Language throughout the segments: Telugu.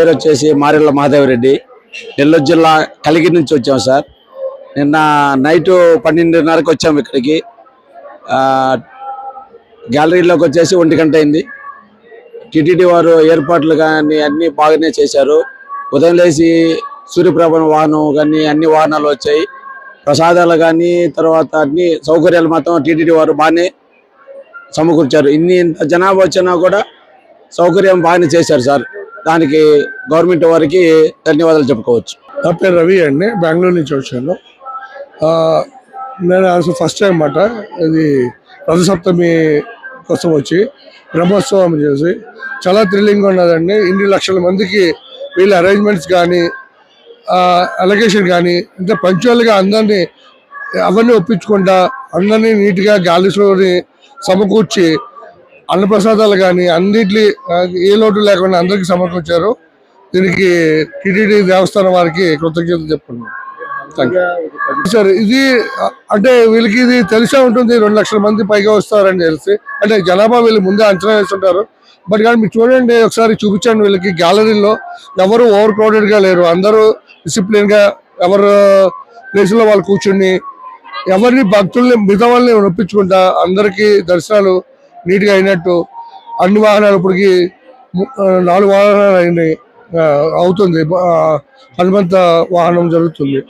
పేరు వచ్చేసి మారెళ్ళ మాధవరెడ్డి. నెల్లూరు జిల్లా కలిగిరి నుంచి వచ్చాము సార్. నిన్న నైట్ 12:30కి వచ్చాము ఇక్కడికి. గ్యాలరీలోకి వచ్చేసి 1 గంట అయింది. టీటీడీ వారు ఏర్పాట్లు కానీ అన్నీ బాగానే చేశారు. ఉదయం లేచి సూర్యప్రభ వాహనం కానీ అన్ని వాహనాలు వచ్చాయి. ప్రసాదాలు కానీ తర్వాత అన్ని సౌకర్యాలు మాత్రం టీటీడీ వారు బాగానే సమకూర్చారు. ఇంత జనాభా వచ్చినా కూడా సౌకర్యం బాగానే చేశారు సార్. దానికి గవర్నమెంట్ వారికి ధన్యవాదాలు చెప్పుకోవచ్చు. నా పేరు రవి అండి, బెంగళూరు నుంచి వచ్చాను. నేను ఫస్ట్ టైం అన్నమాట ఇది రథసప్తమి కోసం వచ్చి బ్రహ్మోత్సవం చేసి చాలా థ్రిల్లింగ్గా ఉన్నదండి. ఇన్ని లక్షల మందికి వీళ్ళ అరేంజ్మెంట్స్ కానీ అలొకేషన్ కానీ ఇంత పంచువల్గా అందరినీ అవన్నీ ఒప్పించుకుంటా అందరినీ నీట్గా గ్యాలరీస్లోని సమకూర్చి అన్నప్రసాదాలు కానీ అన్నింటి ఏ లోటు లేకుండా అందరికీ సమకూర్చారు. దీనికి టీటీడీ దేవస్థానం వారికి కృతజ్ఞతలు చెప్పుకున్నాను. సార్ ఇది అంటే వీళ్ళకి ఇది తెలిసే ఉంటుంది, 2 లక్షల మంది పైగా వస్తారని తెలిసి, అంటే జనాభా వీళ్ళు ముందే అంచనా వేస్తుంటారు. బట్ కానీ మీరు చూడండి, ఒకసారి చూపించండి వీళ్ళకి గ్యాలరీలో ఎవరు ఓవర్ క్రౌడెడ్గా లేరు. అందరూ డిసిప్లిన్గా ఎవరు ప్లేస్లో వాళ్ళు కూర్చుని ఎవరిని భక్తుల్ని మిగతా వాళ్ళని నొప్పించుకుంటా అందరికీ దర్శనాలు నీట్గా అయినట్టు అన్ని వాహనాలు ఇప్పటికి 4 వాహనాలు అయినాయి అవుతుంది. హనుమంత వాహనం జరుగుతుంది.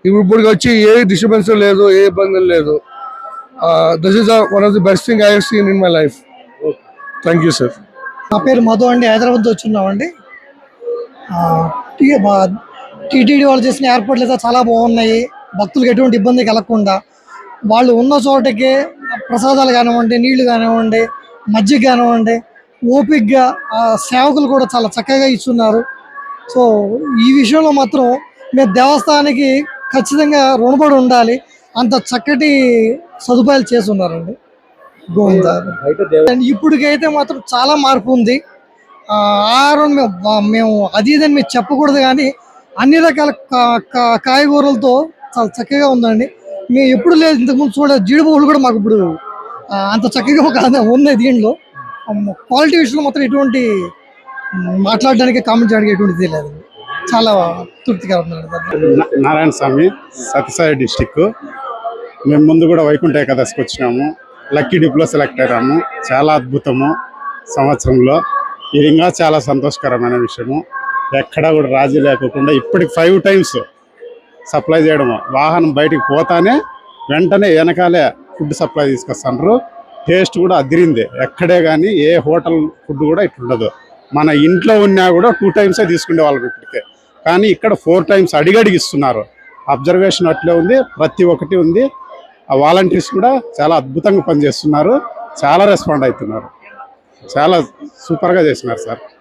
ఇప్పుడు వచ్చి ఏ డిస్టర్బెన్స్ లేదు, ఏ ఇబ్బందులు లేదు. This is one of the best thing I have seen in my life. Thank you sir. నా పేరు మధు అండి, హైదరాబాద్ వచ్చున్నామండి. టీటీడీ వాళ్ళు చేసిన ఏర్పాట్లు అయితే చాలా బాగున్నాయి. భక్తులకు ఎటువంటి ఇబ్బంది కలగకుండా వాళ్ళు ఉన్న చోటకి ప్రసాదాలు కానివ్వండి, నీళ్లు కానివ్వండి, మజ్జిగ కానివ్వండి ఓపిక్గా సేవకులు కూడా చాలా చక్కగా ఇస్తున్నారు. సో ఈ విషయంలో మాత్రం మేము దేవస్థానానికి ఖచ్చితంగా రుణపడి ఉండాలి. అంత చక్కటి సదుపాయాలు చేస్తున్నారండి. గోవిందా. ఇప్పటికైతే మాత్రం చాలా మార్పు ఉంది. ఆహారం మేము అది ఇదని మేము చెప్పకూడదు, కానీ అన్ని రకాల కాయగూరలతో చాలా చక్కగా ఉందండి. మేము ఎప్పుడు లేదు ఇంతకుముందు చూడలేదు. జీడిపప్పులు కూడా మాకు ఇప్పుడు అంత చక్కగా ఉన్నాయి. దీంట్లో క్వాలిటీ విషయంలో మాత్రం ఎటువంటి మాట్లాడడానికి కామెంట్ చేయడానికి ఎటువంటిది లేదు. చాలా తృప్తికరంగా. నారాయణ స్వామి, సత్యసాయి డిస్టిక్. మేము ముందు కూడా వైకుంఠ ఏకాదశికి వచ్చినాము. లక్కీ డిప్లో సెలెక్ట్ అయ్యాము. చాలా అద్భుతము సంవత్సరంలో. ఇది ఇంకా చాలా సంతోషకరమైన విషయము. ఎక్కడా కూడా రాజీ లేకోకుండా ఇప్పటికి 5 times సప్లై చేయడము. వాహనం బయటికి పోతానే వెంటనే వెనకాలే ఫుడ్ సప్లై తీసుకొస్తున్నారు. టేస్ట్ కూడా అదిరింది. ఎక్కడే కానీ ఏ హోటల్ ఫుడ్ కూడా ఇట్లుండదు. మన ఇంట్లో ఉన్నా కూడా 2 times తీసుకునే వాళ్ళం ఇప్పటికే, కానీ ఇక్కడ 4 times అడిగడిగిస్తున్నారు. అబ్జర్వేషన్ అట్లే ఉంది, ప్రతి ఒక్కటి ఉంది. ఆ వాలంటీర్స్ కూడా చాలా అద్భుతంగా పనిచేస్తున్నారు, చాలా రెస్పాండ్ అవుతున్నారు. చాలా సూపర్గా చేస్తున్నారు సార్.